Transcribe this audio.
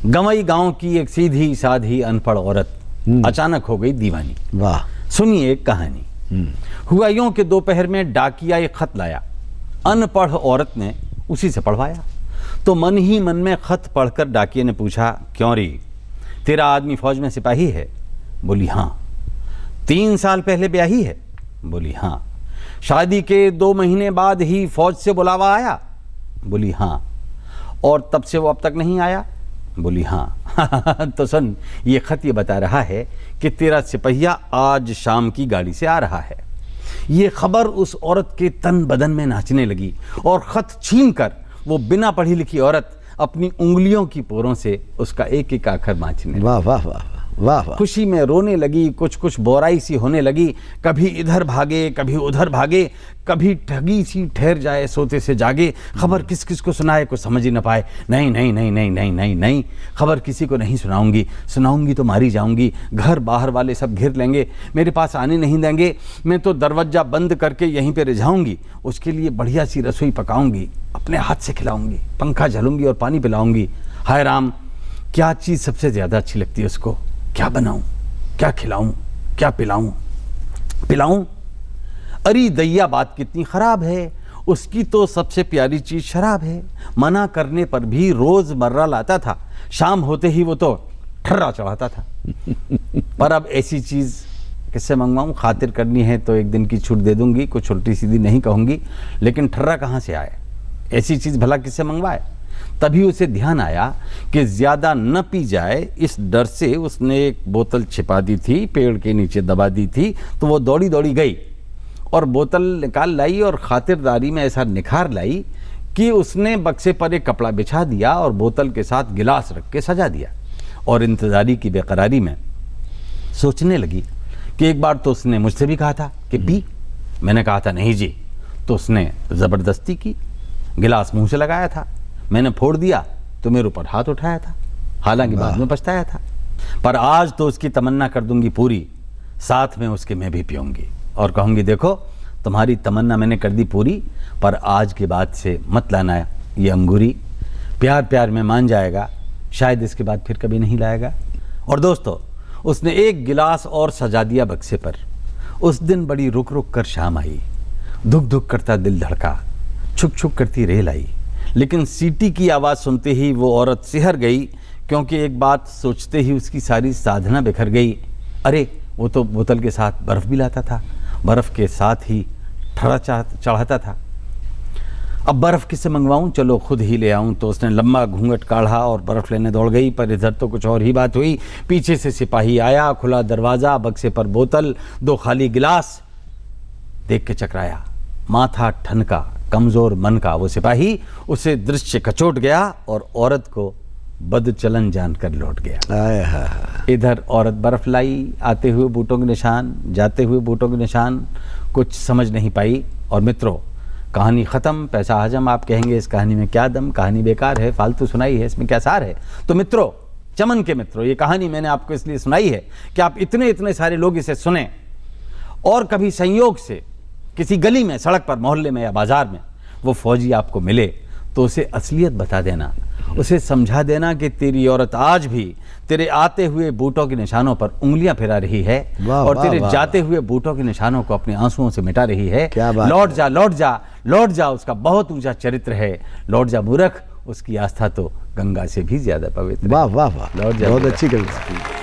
गंवई गांव की एक सीधी साधी अनपढ़ औरत अचानक हो गई दीवानी। वाह। सुनिए एक कहानी। हुआ यूं कि दोपहर में डाकिया एक खत लाया। अनपढ़ औरत ने उसी से पढ़वाया तो मन ही मन में खत पढ़कर डाकिया ने पूछा, क्यों रे, तेरा आदमी फौज में सिपाही है? बोली हाँ। 3 साल पहले ब्याही है? बोली हाँ। शादी के 2 महीने बाद ही फौज से बुलावा आया? बोली हाँ। और तब से वो अब तक नहीं आया? बोली हाँ। तो सुन, ये खत ये बता रहा है कि तेरा सिपहिया आज शाम की गाड़ी से आ रहा है। ये खबर उस औरत के तन बदन में नाचने लगी और खत छीनकर वो बिना पढ़ी लिखी औरत अपनी उंगलियों की पोरों से उसका एक एक आखर बांचने लगी। वाह वाह वाह वाह वाह। खुशी में रोने लगी, कुछ कुछ बोराई सी होने लगी। कभी इधर भागे, कभी उधर भागे, कभी ठगी सी ठहर जाए, सोते से जागे। खबर किस किस को सुनाए, कुछ समझ ही न पाए। नहीं नहीं नहीं नहीं नहीं नहीं नहीं, खबर किसी को नहीं सुनाऊंगी, सुनाऊंगी तो मारी जाऊंगी। घर बाहर वाले सब घिर लेंगे, मेरे पास आने नहीं देंगे। मैं तो दरवाजा बंद करके यहीं पे रिझाऊंगी। उसके लिए बढ़िया सी रसोई पकाऊंगी, अपने हाथ से खिलाऊंगी, पंखा झलूंगी और पानी पिलाऊंगी। हाय राम, क्या चीज़ सबसे ज़्यादा अच्छी लगती है उसको? क्या बनाऊं, क्या खिलाऊं, क्या पिलाऊं? अरे दैया, बात कितनी खराब है। उसकी तो सबसे प्यारी चीज शराब है। मना करने पर भी रोजमर्रा लाता था। शाम होते ही वो तो ठर्रा चढ़ाता था। पर अब ऐसी चीज किससे मंगवाऊं? खातिर करनी है तो 1 दिन की छूट दे दूंगी, कुछ उल्टी सीधी नहीं कहूंगी, लेकिन ठर्रा कहां से आए? ऐसी चीज भला किससे मंगवाए? तभी उसे ध्यान आया कि ज्यादा न पी जाए, इस डर से उसने एक बोतल छिपा दी थी, पेड़ के नीचे दबा दी थी। तो वो दौड़ी दौड़ी गई और बोतल निकाल लाई और खातिरदारी में ऐसा निखार लाई कि उसने बक्से पर एक कपड़ा बिछा दिया और बोतल के साथ गिलास रख के सजा दिया। और इंतजारी की बेकरारी में सोचने लगी कि एक बार तो उसने मुझसे भी कहा था कि पी। मैंने कहा था नहीं जी, तो उसने जबरदस्ती की, गिलास मुंह से लगाया था, मैंने फोड़ दिया तो मेरे ऊपर हाथ उठाया था। हालांकि बाद में पछताया था। पर आज तो उसकी तमन्ना कर दूंगी पूरी, साथ में उसके मैं भी पीऊंगी और कहूंगी, देखो तुम्हारी तमन्ना मैंने कर दी पूरी, पर आज के बाद से मत लाना ये अंगूरी। प्यार प्यार में मान जाएगा, शायद इसके बाद फिर कभी नहीं लाएगा। और दोस्तों, उसने एक गिलास और सजा दिया बक्से पर। उस दिन बड़ी रुक रुक कर शाम आई। धुक धुक करता दिल धड़का, छुक छुक करती रेल आई। लेकिन सीटी की आवाज़ सुनते ही वो औरत सिहर गई, क्योंकि एक बात सोचते ही उसकी सारी साधना बिखर गई। अरे वो तो बोतल के साथ बर्फ़ भी लाता था, बर्फ़ के साथ ही ठर्रा चढ़ाता था। अब बर्फ़ किससे मंगवाऊं? चलो खुद ही ले आऊं। तो उसने लंबा घूंघट काढ़ा और बर्फ़ लेने दौड़ गई। पर इधर तो कुछ और ही बात हुई। पीछे से सिपाही आया, खुला दरवाज़ा, बक्से पर बोतल, 2 खाली गिलास। देख के चकराया, माथा ठनका, कमजोर मन का वो सिपाही उसे दृश्य कचोट गया और औरत को बदचलन जानकर लौट गया। इधर औरत बर्फ लाई, आते हुए बूटों के निशान, जाते हुए बूटों के निशान, कुछ समझ नहीं पाई। और मित्रों, कहानी खत्म, पैसा हजम। आप कहेंगे इस कहानी में क्या दम, कहानी बेकार है, फालतू सुनाई है, इसमें क्या सार है? तो मित्रों, चमन के मित्रों, ये कहानी मैंने आपको इसलिए सुनाई है कि आप इतने सारे लोग इसे सुने और कभी संयोग से किसी गली में, सड़क पर, मोहल्ले में या बाजार में वो फौजी आपको मिले तो उसे असलियत बता देना, उसे समझा देना कि तेरी औरत आज भी तेरे आते हुए बूटों के निशानों पर उंगलियां फिरा रही है और तेरे जाते हुए बूटों के निशानों को अपने आंसुओं से मिटा रही है। लौट जा, लौट जा, लौट जा, उसका बहुत ऊंचा चरित्र है। लौट जा मूर्ख, उसकी आस्था तो गंगा से भी ज्यादा पवित्र। वाह वाह वाह, लौट जा। बहुत अच्छी कविता।